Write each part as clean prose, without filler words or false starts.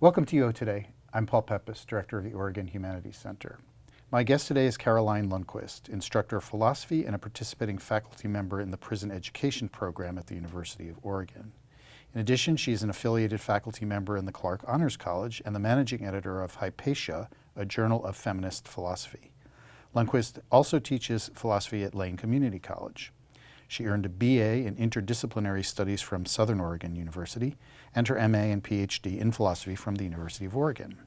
Welcome to UO Today. I'm Paul Peppis, Director of the Oregon Humanities Center. My guest today is Caroline Lundquist, Instructor of Philosophy and a participating faculty member in the Prison Education Program at the University of Oregon. In addition, she is an affiliated faculty member in the Clark Honors College and the managing editor of Hypatia, a journal of feminist philosophy. Lundquist also teaches philosophy at Lane Community College. She earned a BA in Interdisciplinary Studies from Southern Oregon University and her MA and PhD in philosophy from the University of Oregon.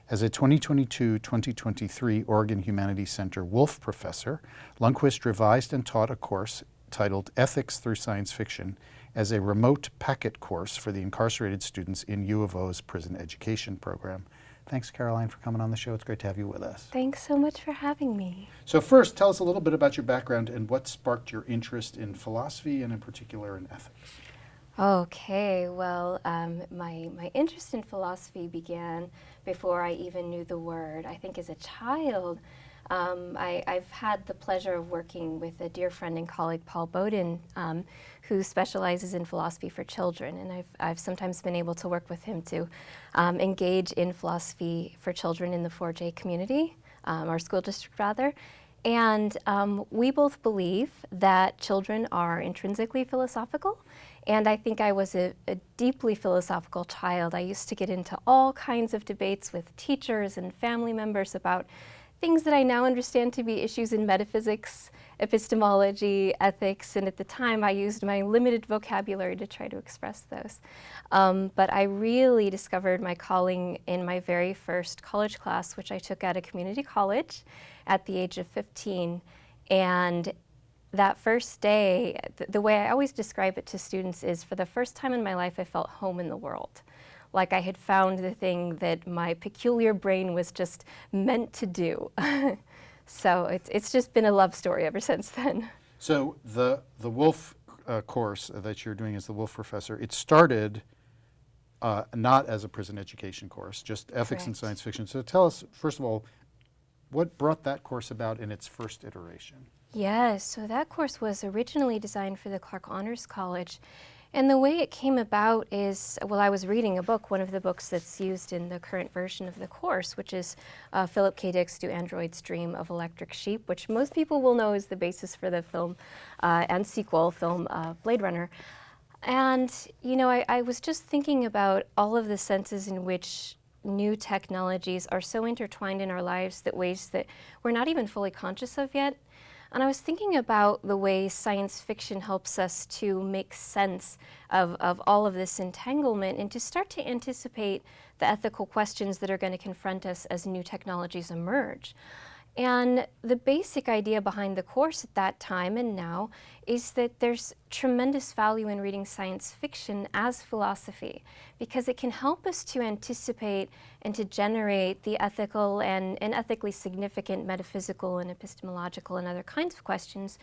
As a 2022-2023 Oregon Humanities Center Wulf professor, Lundquist revised and taught a course titled Ethics Through Science Fiction as a remote packet course for the incarcerated students in U of O's prison education program. Thanks, Caroline, for coming on the show. It's great to have you with us. Thanks so much for having me. So first, tell us a little bit about your background and what sparked your interest in philosophy and in particular in ethics. Okay, well, my interest in philosophy began before I even knew the word. I think as a child, I've had the pleasure of working with a dear friend and colleague, Paul Bowden, who specializes in philosophy for children. And I've sometimes been able to work with him to engage in philosophy for children in the 4J community, our school district rather. And we both believe that children are intrinsically philosophical. And I think I was a deeply philosophical child. I used to get into all kinds of debates with teachers and family members about things that I now understand to be issues in metaphysics, epistemology, ethics, and at the time I used my limited vocabulary to try to express those. But I really discovered my calling in my very first college class, which I took at a community college at the age of 15. And that first day, the way I always describe it to students is, for the first time in my life, I felt home in the world. Like I had found the thing that my peculiar brain was just meant to do. So it's just been a love story ever since then. So the Wulf course that you're doing as the Wulf professor, it started not as a prison education course, just ethics and science fiction. So tell us, first of all, what brought that course about in its first iteration? Yes, so that course was originally designed for the Clark Honors College. And the way it came about is, well, I was reading a book, one of the books that's used in the current version of the course, which is Philip K. Dick's Do Androids Dream of Electric Sheep, which most people will know is the basis for the film and sequel film Blade Runner. And, you know, I was just thinking about all of the senses in which new technologies are so intertwined in our lives that ways that we're not even fully conscious of yet. And I was thinking about the way science fiction helps us to make sense of all of this entanglement and to start to anticipate the ethical questions that are going to confront us as new technologies emerge. And the basic idea behind the course at that time and now is that there's tremendous value in reading science fiction as philosophy, because it can help us to anticipate and to generate the ethical and ethically significant metaphysical and epistemological and other kinds of questions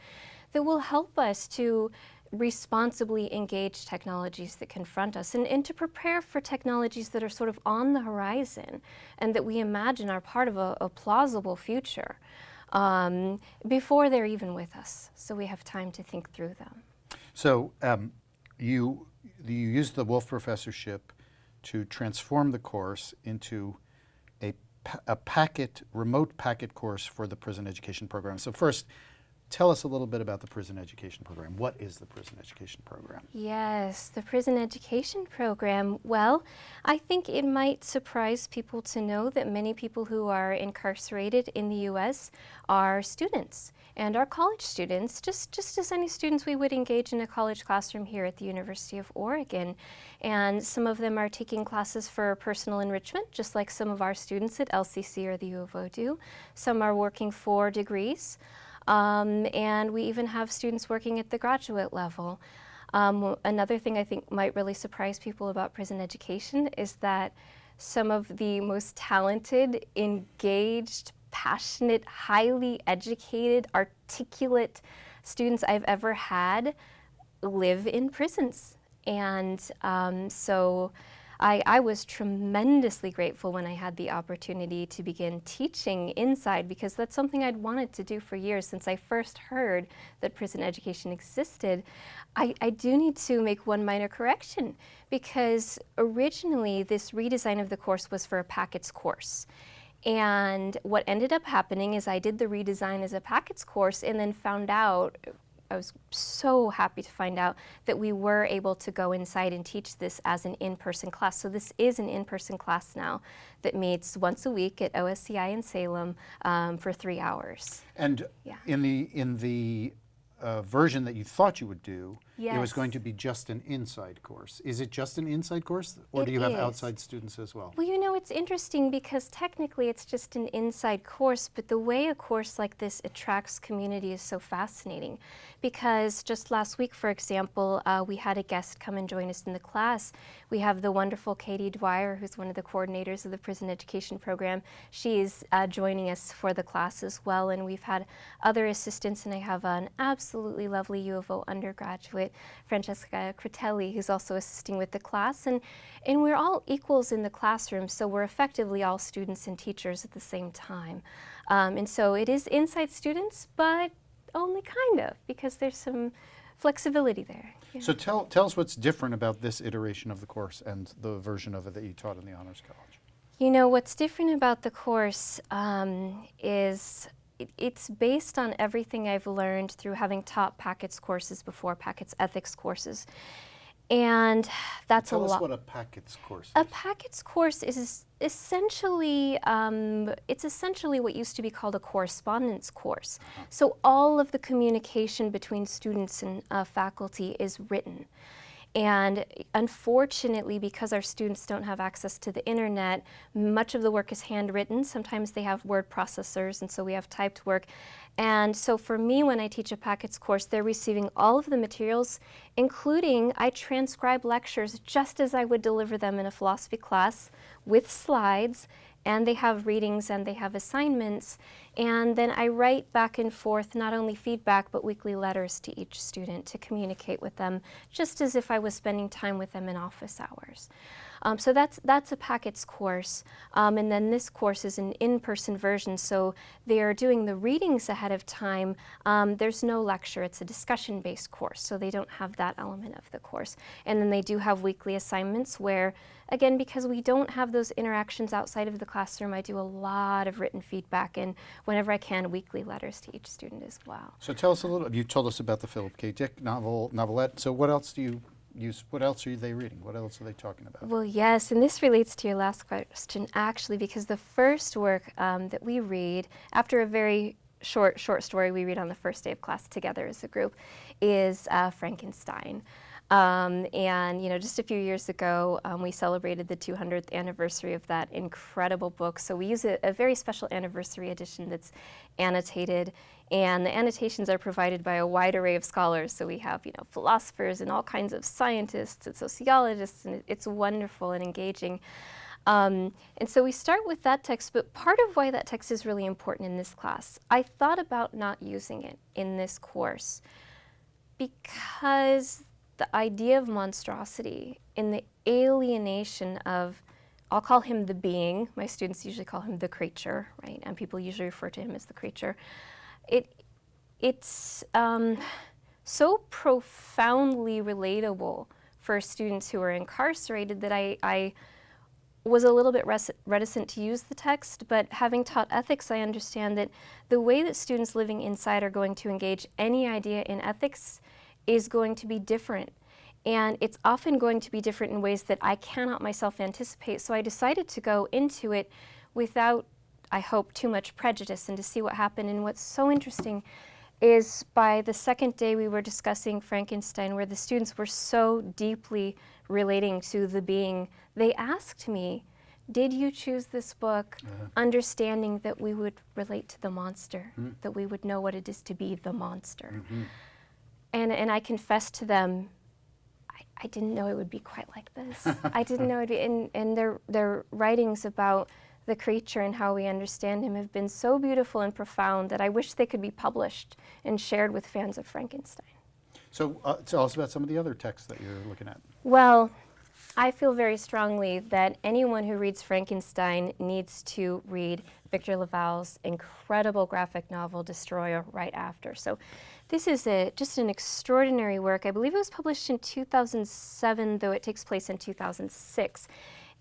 that will help us to responsibly engage technologies that confront us and to prepare for technologies that are sort of on the horizon and that we imagine are part of a plausible future before they're even with us. So we have time to think through them. So you used the Wulf professorship to transform the course into a remote packet course for the prison education program. So first, tell us a little bit about the prison education program. What is the prison education program? Yes, the prison education program. Well, I think it might surprise people to know that many people who are incarcerated in the U.S. are students and are college students, just as any students we would engage in a college classroom here at the University of Oregon. And some of them are taking classes for personal enrichment, just like some of our students at LCC or the U of O do. Some are working for degrees. And we even have students working at the graduate level. Another thing I think might really surprise people about prison education is that some of the most talented, engaged, passionate, highly educated, articulate students I've ever had live in prisons. And so I was tremendously grateful when I had the opportunity to begin teaching inside, because that's something I'd wanted to do for years since I first heard that prison education existed. I do need to make one minor correction, because originally this redesign of the course was for a packets course. And what ended up happening is I did the redesign as a packets course and then found out, I was so happy to find out that we were able to go inside and teach this as an in-person class. So this is an in-person class now that meets once a week at OSCI in Salem for 3 hours. And in the version that you thought you would do, it was going to be just an inside course. Is it just an inside course, or do you have outside students as well? Well, you know, it's interesting because technically it's just an inside course, but the way a course like this attracts community is so fascinating. Because just last week, for example, we had a guest come and join us in the class. We have the wonderful Katie Dwyer, who's one of the coordinators of the prison education program. She's joining us for the class as well, and we've had other assistants, and I have an absolutely lovely U of O undergraduate, Francesca Critelli, who's also assisting with the class, and we're all equals in the classroom, so we're effectively all students and teachers at the same time. And so it is inside students, but only kind of, because there's some flexibility there. Yeah. So tell us what's different about this iteration of the course and the version of it that you taught in the Honors College. You know, what's different about the course is it's based on everything I've learned through having taught packets courses before, packets ethics courses. And that's a lot. Tell us what a packets course is. A packets course is essentially, it's essentially what used to be called a correspondence course. So all of the communication between students and faculty is written. And unfortunately, because our students don't have access to the internet, much of the work is handwritten. Sometimes they have word processors, and so we have typed work. And so for me, when I teach a packets course, they're receiving all of the materials, including I transcribe lectures just as I would deliver them in a philosophy class with slides, and they have readings and they have assignments. And then I write back and forth not only feedback but weekly letters to each student to communicate with them, just as if I was spending time with them in office hours. So that's a packets course, and then this course is an in-person version, so they are doing the readings ahead of time. There's no lecture, it's a discussion-based course, so they don't have that element of the course. And then they do have weekly assignments where, again, because we don't have those interactions outside of the classroom, I do a lot of written feedback and whenever I can, weekly letters to each student as well. So tell us a little, you told us about the Philip K. Dick novelette, so what else do you use, what else are they reading? What else are they talking about? Well, yes, and this relates to your last question, actually, because the first work that we read, after a very short story we read on the first day of class together as a group, is Frankenstein. And you know, just a few years ago, we celebrated the 200th anniversary of that incredible book. So we use a very special anniversary edition that's annotated, and the annotations are provided by a wide array of scholars. So we have, you know, philosophers and all kinds of scientists and sociologists, and it's wonderful and engaging. And so we start with that text, but part of why that text is really important in this class, I thought about not using it in this course because the idea of monstrosity in the alienation of, I'll call him the being, my students usually call him the creature, right? And people usually refer to him as the creature. It's so profoundly relatable for students who are incarcerated that I was a little bit reticent to use the text, but having taught ethics, I understand that the way that students living inside are going to engage any idea in ethics is going to be different. And it's often going to be different in ways that I cannot myself anticipate. So I decided to go into it without, I hope, too much prejudice and to see what happened. And what's so interesting is by the second day we were discussing Frankenstein, where the students were so deeply relating to the being, they asked me, did you choose this book understanding that we would relate to the monster, that we would know what it is to be the monster? And I confessed to them, I didn't know it would be quite like this. I didn't know it would be, and their writings about the creature and how we understand him have been so beautiful and profound that I wish they could be published and shared with fans of Frankenstein. So tell us about some of the other texts that you're looking at. Well, I feel very strongly that anyone who reads Frankenstein needs to read Victor Laval's incredible graphic novel, Destroyer, right after. So this is just an extraordinary work. I believe it was published in 2007, though it takes place in 2006.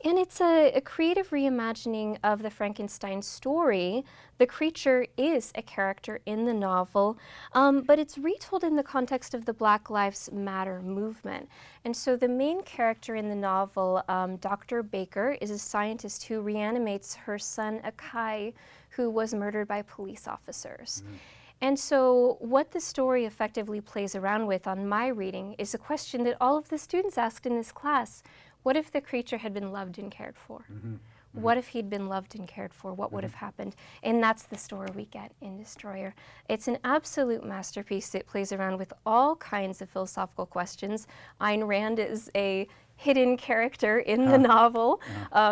And it's a creative reimagining of the Frankenstein story. The creature is a character in the novel, but it's retold in the context of the Black Lives Matter movement. And so the main character in the novel, Dr. Baker, is a scientist who reanimates her son Akai, who was murdered by police officers. And so what the story effectively plays around with on my reading is a question that all of the students asked in this class. What if the creature had been loved and cared for? What if he'd been loved and cared for? What would have happened? And that's the story we get in Destroyer. It's an absolute masterpiece that plays around with all kinds of philosophical questions. Ayn Rand is a hidden character in the novel,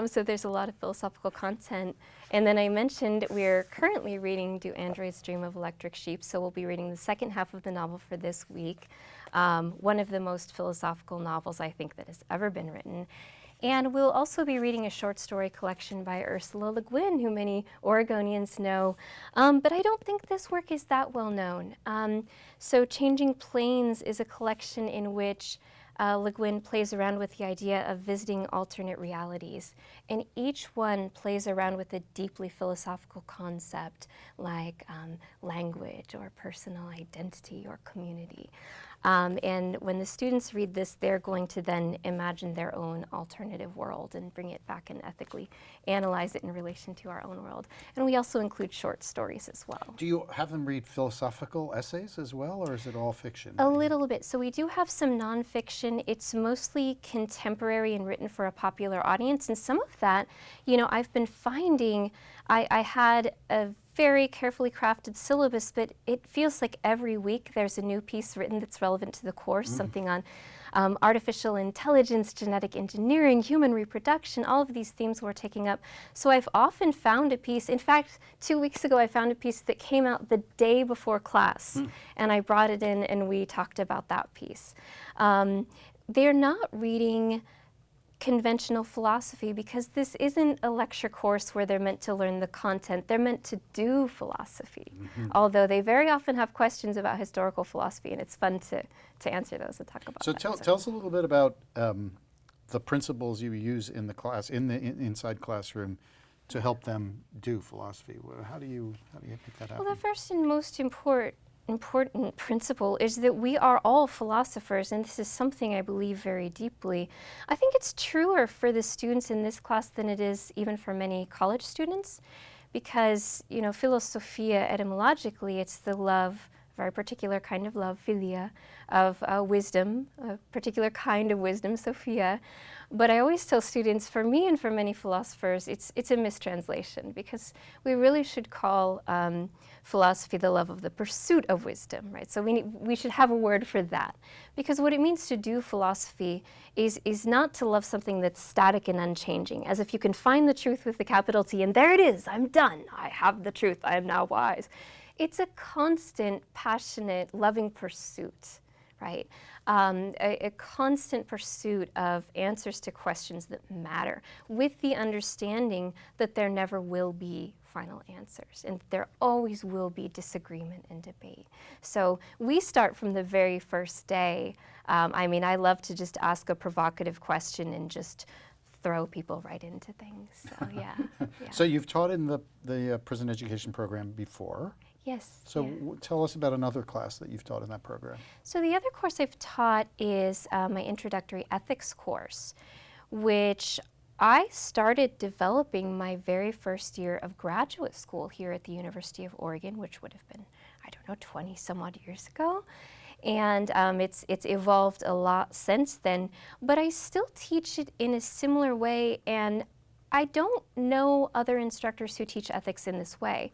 so there's a lot of philosophical content. And then I mentioned we're currently reading Do Androids Dream of Electric Sheep, so we'll be reading the second half of the novel for this week. One of the most philosophical novels I think that has ever been written. And we'll also be reading a short story collection by Ursula Le Guin, who many Oregonians know, but I don't think this work is that well known. So Changing Planes is a collection in which Le Guin plays around with the idea of visiting alternate realities. And each one plays around with a deeply philosophical concept like language or personal identity or community. And when the students read this, they're going to then imagine their own alternative world and bring it back and ethically analyze it in relation to our own world. And we also include short stories as well. Do you have them read philosophical essays as well, or is it all fiction? A little bit. So we do have some nonfiction. It's mostly contemporary and written for a popular audience. And some of that, you know, I've been finding, I had a very carefully crafted syllabus, but it feels like every week there's a new piece written that's relevant to the course, something on artificial intelligence, genetic engineering, human reproduction, all of these themes we're taking up. So I've often found a piece, in fact, 2 weeks ago I found a piece that came out the day before class, and I brought it in and we talked about that piece. They're not reading conventional philosophy because this isn't a lecture course where they're meant to learn the content. They're meant to do philosophy, although they very often have questions about historical philosophy, and it's fun to answer those and talk about So that. tell us a little bit about the principles you use in the class, inside classroom, to help them do philosophy. How do you make that happen? Well, the first and most important principle is that we are all philosophers, and this is something I believe very deeply. I think it's truer for the students in this class than it is even for many college students, because, you know, philosophia etymologically, it's the love, a very particular kind of love, philia, of wisdom, a particular kind of wisdom, Sophia. But I always tell students, for me and for many philosophers, it's a mistranslation, because we really should call philosophy the love of the pursuit of wisdom, right? So we should have a word for that, because what it means to do philosophy is not to love something that's static and unchanging, as if you can find the truth with the capital T, and there it is, I'm done, I have the truth, I am now wise. It's a constant, passionate, loving pursuit, right? A constant pursuit of answers to questions that matter, with the understanding that there never will be final answers, and there always will be disagreement and debate. So we start from the very first day. I mean, I love to just ask a provocative question and just throw people right into things. So yeah. So you've taught in the prison education program before. Yes. So tell us about another class that you've taught in that program. So the other course I've taught is my Introductory Ethics course, which I started developing my very first year of graduate school here at the University of Oregon, which would have been, I don't know, 20 some odd years ago. And it's evolved a lot since then, but I still teach it in a similar way, and I don't know other instructors who teach ethics in this way.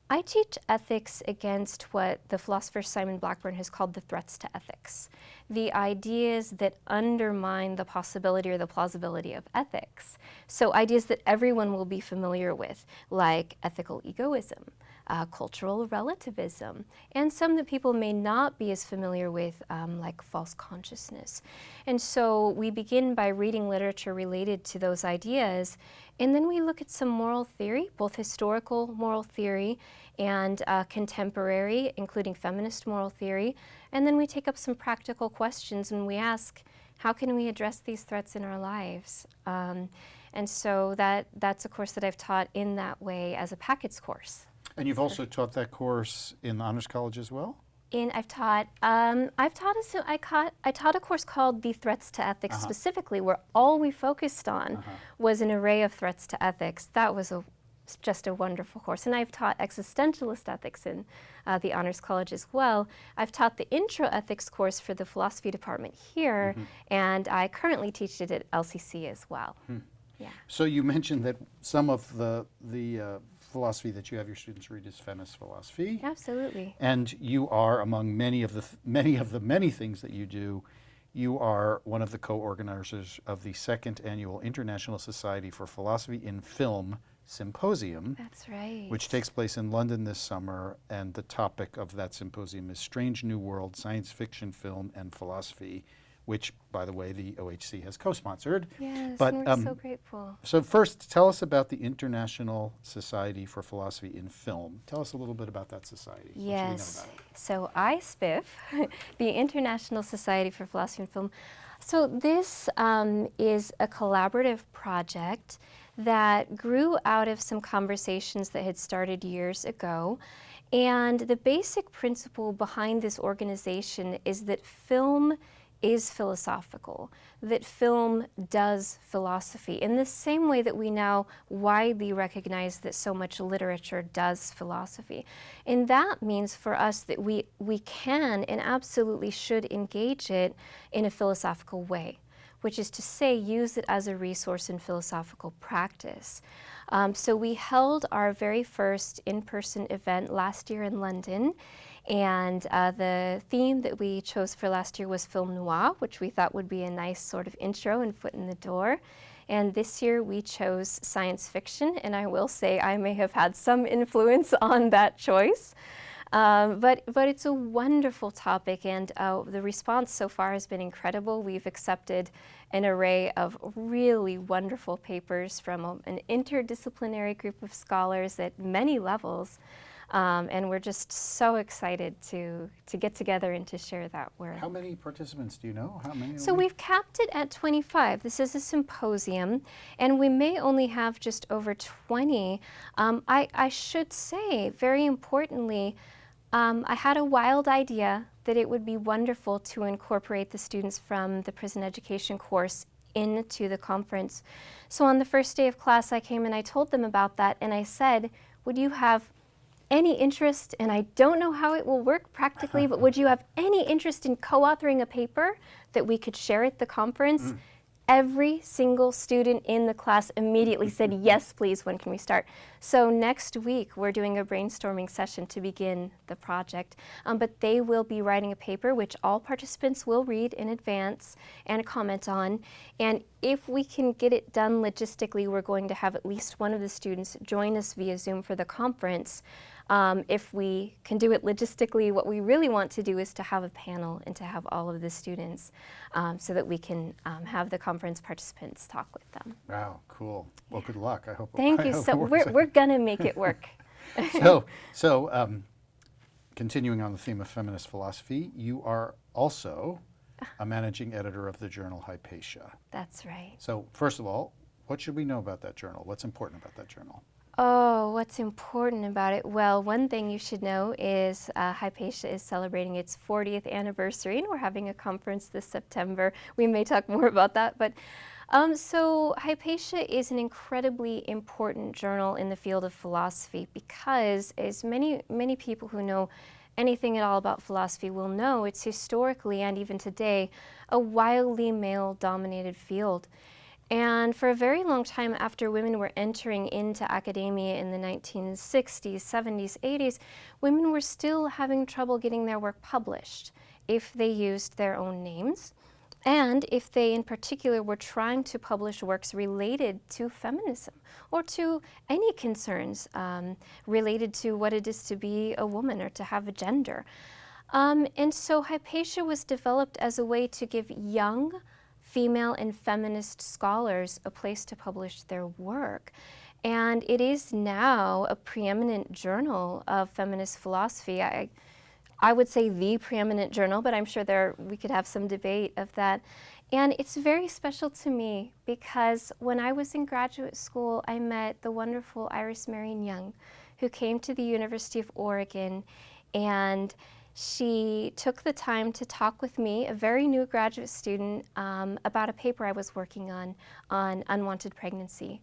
I teach ethics against what the philosopher Simon Blackburn has called the threats to ethics, the ideas that undermine the possibility or the plausibility of ethics. So ideas that everyone will be familiar with, like ethical egoism, cultural relativism, and some that people may not be as familiar with, like false consciousness. And so we begin by reading literature related to those ideas, and then we look at some moral theory, both historical moral theory and contemporary, including feminist moral theory. And then we take up some practical questions and we ask, how can we address these threats in our lives? And so that's a course that I've taught in that way as a packets course. And you've also taught that course in the Honors College as well? I taught a course called The Threats to Ethics specifically, where all we focused on was an array of threats to ethics. That was just a wonderful course. And I've taught existentialist ethics in the Honors College as well. I've taught the Intro Ethics course for the philosophy department here, and I currently teach it at LCC as well. Yeah. So you mentioned that some of the philosophy that you have your students read is feminist philosophy. Absolutely. And you are, among many of the many things that you do, you are one of the co-organizers of the second annual International Society for Philosophy in Film Symposium. That's right. Which takes place in London this summer, and the topic of that symposium is Strange New World, Science Fiction, Film, and Philosophy, which, by the way, the OHC has co-sponsored. Yes, but, and we're so grateful. So first, tell us about the International Society for Philosophy in Film. Tell us a little bit about that society. Yes. What should we know about it? So ISPIF, the International Society for Philosophy in Film. So this is a collaborative project that grew out of some conversations that had started years ago. And the basic principle behind this organization is that film is philosophical, that film does philosophy in the same way that we now widely recognize that so much literature does philosophy. And that means for us that we can and absolutely should engage it in a philosophical way, which is to say use it as a resource in philosophical practice. So we held our very first in-person event last year in London, and the theme that we chose for last year was film noir, which we thought would be a nice sort of intro and foot in the door. And this year we chose science fiction, and I will say I may have had some influence on that choice. But it's a wonderful topic, and the response so far has been incredible. We've accepted an array of really wonderful papers from an interdisciplinary group of scholars at many levels. And we're just so excited to get together and to share that work. How many participants do you know? How many? So we've capped it at 25. This is a symposium, and we may only have just over 20. I should say, very importantly, I had a wild idea that it would be wonderful to incorporate the students from the prison education course into the conference. So on the first day of class, I came and I told them about that, and I said, would you have any interest, and I don't know how it will work practically, but would you have any interest in co-authoring a paper that we could share at the conference? Every single student in the class immediately said, yes, please, when can we start? So next week, we're doing a brainstorming session to begin the project, but they will be writing a paper which all participants will read in advance and comment on. And if we can get it done logistically, we're going to have at least one of the students join us via Zoom for the conference. If we can do it logistically, what we really want to do is to have a panel and to have all of the students so that we can have the conference participants talk with them. Wow, cool. Well, good luck. I hope. Thank you. So we're gonna make it work. So continuing on the theme of feminist philosophy, you are also a managing editor of the journal Hypatia. That's right. So first of all, what should we know about that journal? What's important about that journal? Oh, what's important about it? Well, one thing you should know is Hypatia is celebrating its 40th anniversary, and we're having a conference this September. We may talk more about that, but so Hypatia is an incredibly important journal in the field of philosophy because, as many people who know anything at all about philosophy will know, it's historically and even today a wildly male-dominated field. And for a very long time after women were entering into academia in the 1960s, 70s, 80s, women were still having trouble getting their work published if they used their own names. and if they in particular were trying to publish works related to feminism or to any concerns related to what it is to be a woman or to have a gender. And so Hypatia was developed as a way to give young female and feminist scholars a place to publish their work. And it is now a preeminent journal of feminist philosophy. I would say the preeminent journal, but I'm sure we could have some debate of that. And it's very special to me because when I was in graduate school, I met the wonderful Iris Marion Young, who came to the University of Oregon, and she took the time to talk with me, a very new graduate student, about a paper I was working on unwanted pregnancy.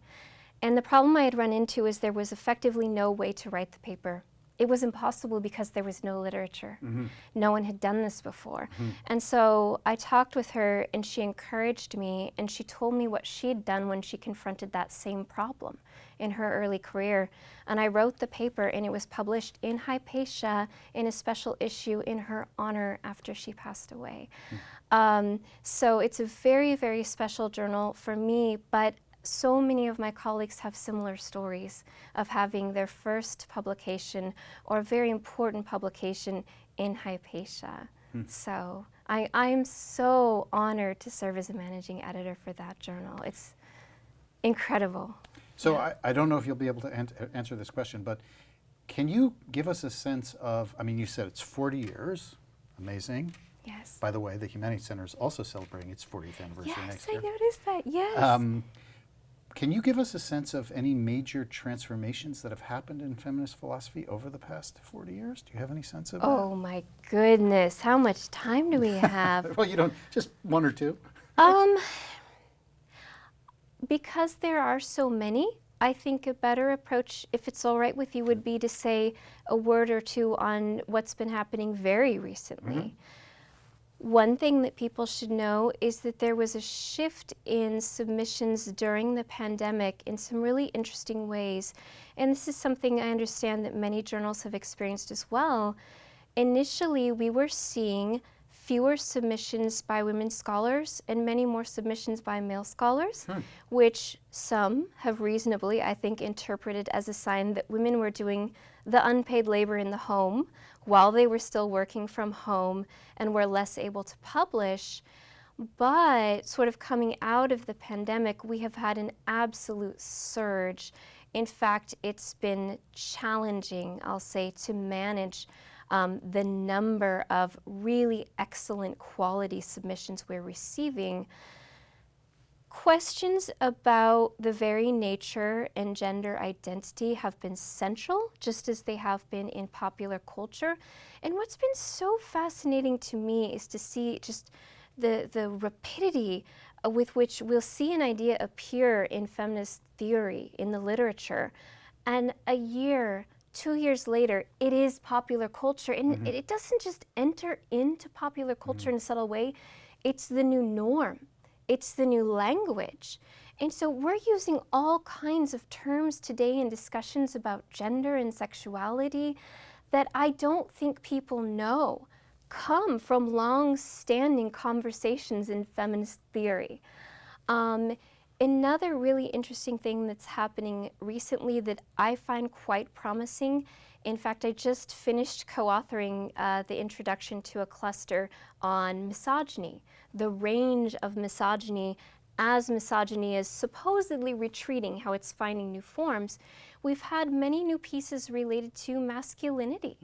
And the problem I had run into is there was effectively no way to write the paper. It was impossible because there was no literature. Mm-hmm. No one had done this before. Mm-hmm. And so I talked with her and she encouraged me and she told me what she had done when she confronted that same problem in her early career. And I wrote the paper and it was published in Hypatia in a special issue in her honor after she passed away. Mm-hmm. So it's a very, very special journal for me, but so many of my colleagues have similar stories of having their first publication or a very important publication in Hypatia. So I am so honored to serve as a managing editor for that journal. It's incredible. So yeah. I don't know if you'll be able to answer this question, but can you give us a sense of, I mean, you said it's 40 years, amazing. Yes. By the way, the Humanities Center is also celebrating its 40th anniversary next year. Yes, I noticed that, yes. Can you give us a sense of any major transformations that have happened in feminist philosophy over the past 40 years? Do you have any sense of that? Oh my goodness, how much time do we have? Well, you don't, just one or two. Because there are so many, I think a better approach, if it's all right with you, would be to say a word or two on what's been happening very recently. Mm-hmm. One thing that people should know is that there was a shift in submissions during the pandemic in some really interesting ways. And this is something I understand that many journals have experienced as well. Initially, we were seeing fewer submissions by women scholars and many more submissions by male scholars, which some have reasonably, I think, interpreted as a sign that women were doing the unpaid labor in the home while they were still working from home and were less able to publish. But sort of coming out of the pandemic, we have had an absolute surge. In fact, it's been challenging, I'll say, to manage the number of really excellent quality submissions we're receiving. Questions about the very nature and gender identity have been central, just as they have been in popular culture. And what's been so fascinating to me is to see just the rapidity with which we'll see an idea appear in feminist theory, in the literature, and a year, 2 years later, it is popular culture. And it doesn't just enter into popular culture in a subtle way, it's the new norm. It's the new language. And so we're using all kinds of terms today in discussions about gender and sexuality that I don't think people know come from long-standing conversations in feminist theory. Another really interesting thing that's happening recently that I find quite promising, in fact, I just finished co-authoring the introduction to a cluster on misogyny, the range of misogyny as misogyny is supposedly retreating, how it's finding new forms. We've had many new pieces related to masculinity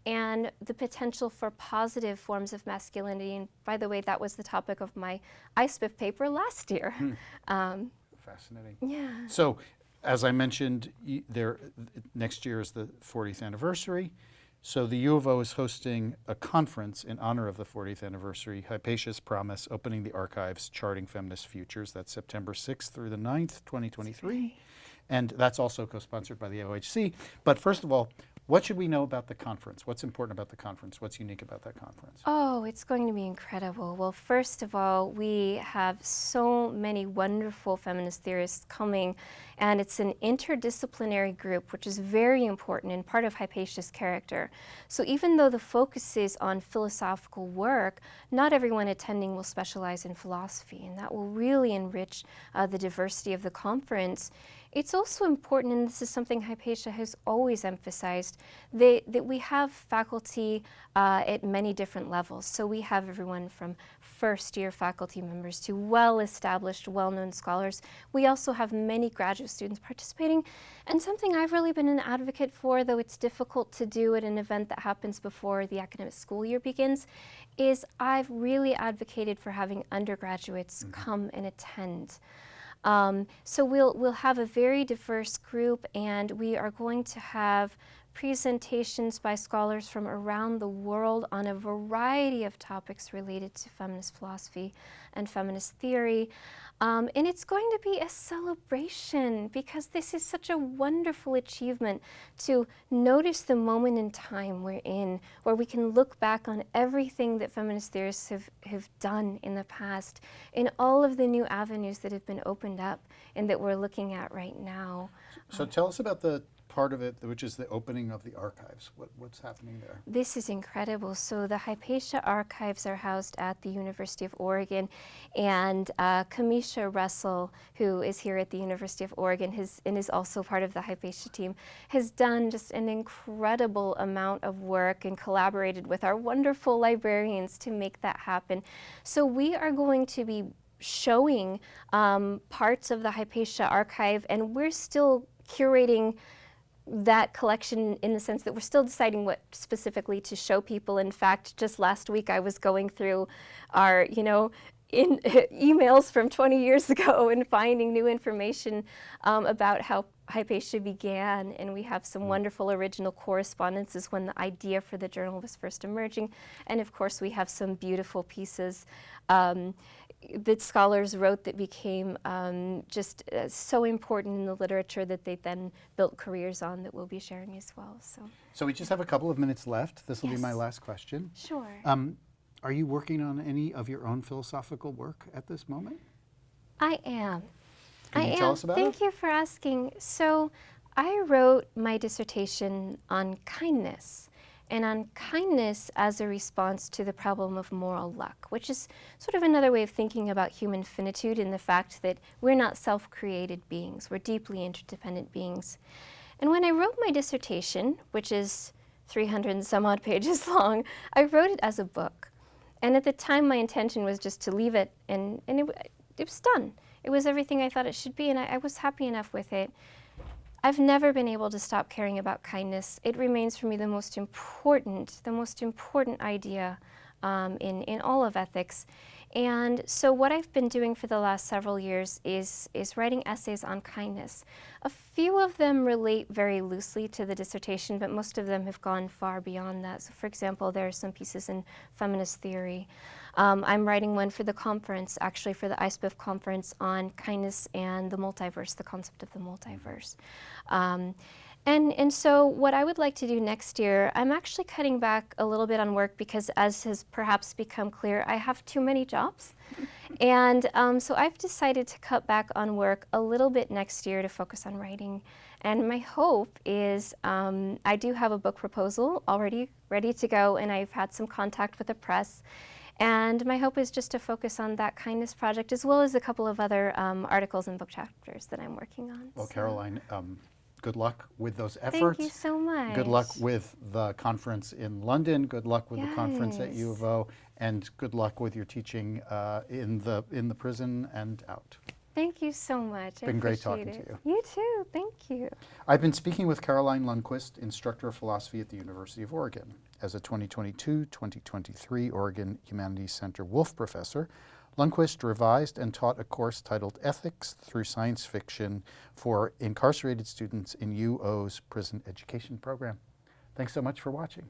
and the potential for positive forms of masculinity. And by the way, that was the topic of my ISPIF paper last year. Fascinating. Yeah. So, as I mentioned, next year is the 40th anniversary. So the U of O is hosting a conference in honor of the 40th anniversary, Hypatia's Promise, Opening the Archives, Charting Feminist Futures. That's September 6th through the 9th, 2023. And that's also co-sponsored by the OHC. But first of all, What should we know about the conference? What's important about the conference? What's unique about that conference? Oh, it's going to be incredible. Well, first of all, we have so many wonderful feminist theorists coming, and it's an interdisciplinary group, which is very important and part of Hypatia's character. So even though the focus is on philosophical work, not everyone attending will specialize in philosophy, and that will really enrich the diversity of the conference. It's also important, and this is something Hypatia has always emphasized, that we have faculty at many different levels. So we have everyone from first-year faculty members to well-established, well-known scholars. We also have many graduate students participating. And something I've really been an advocate for, though it's difficult to do at an event that happens before the academic school year begins, is I've really advocated for having undergraduates come and attend. So we'll have a very diverse group, and we are going to have presentations by scholars from around the world on a variety of topics related to feminist philosophy and feminist theory. And it's going to be a celebration because this is such a wonderful achievement to notice the moment in time we're in where we can look back on everything that feminist theorists have done in the past and all of the new avenues that have been opened up and that we're looking at right now. So tell us about the part of it, which is the opening of the archives. What's happening there? This is incredible. So the Hypatia Archives are housed at the University of Oregon, and Kamisha Russell, who is here at the University of Oregon and is also part of the Hypatia team, has done just an incredible amount of work and collaborated with our wonderful librarians to make that happen. So we are going to be showing parts of the Hypatia Archive, and we're still curating that collection in the sense that we're still deciding what specifically to show people. In fact, just last week I was going through our, emails from 20 years ago and finding new information about how Hypatia began, and we have some wonderful original correspondences when the idea for the journal was first emerging, and of course we have some beautiful pieces that scholars wrote that became just so important in the literature that they then built careers on that we'll be sharing as well. So we just have a couple of minutes left. This will be Yes. my last question. Sure. Are you working on any of your own philosophical work at this moment? I am. Can you tell us about it? Thank you for asking. So I wrote my dissertation on kindness, and on kindness as a response to the problem of moral luck, which is sort of another way of thinking about human finitude and the fact that we're not self-created beings, we're deeply interdependent beings. And when I wrote my dissertation, which is 300 and some odd pages long, I wrote it as a book. And at the time my intention was just to leave it, and it was done. It was everything I thought it should be, and I was happy enough with it. I've never been able to stop caring about kindness. It remains for me the most important idea in all of ethics. And so what I've been doing for the last several years is writing essays on kindness. A few of them relate very loosely to the dissertation, but most of them have gone far beyond that. So for example, there are some pieces in feminist theory. I'm writing one for the conference, actually for the ISPIF conference, on kindness and the multiverse, the concept of the multiverse. And so what I would like to do next year, I'm actually cutting back a little bit on work because, as has perhaps become clear, I have too many jobs. And so I've decided to cut back on work a little bit next year to focus on writing. And my hope is I do have a book proposal already ready to go, and I've had some contact with the press. And my hope is just to focus on that kindness project, as well as a couple of other articles and book chapters that I'm working on. Well, Caroline, good luck with those efforts. Thank you so much. Good luck with the conference in London. Good luck with the conference at Yes. U of O, and good luck with your teaching in the prison and out. Thank you so much. It's been great appreciate talking to it. you. You too. Thank you. I've been speaking with Caroline Lundquist, Instructor of Philosophy at the University of Oregon. As a 2022-2023 Oregon Humanities Center Wulf Professor, Lundquist revised and taught a course titled Ethics Through Science Fiction for incarcerated students in UO's prison education program. Thanks so much for watching.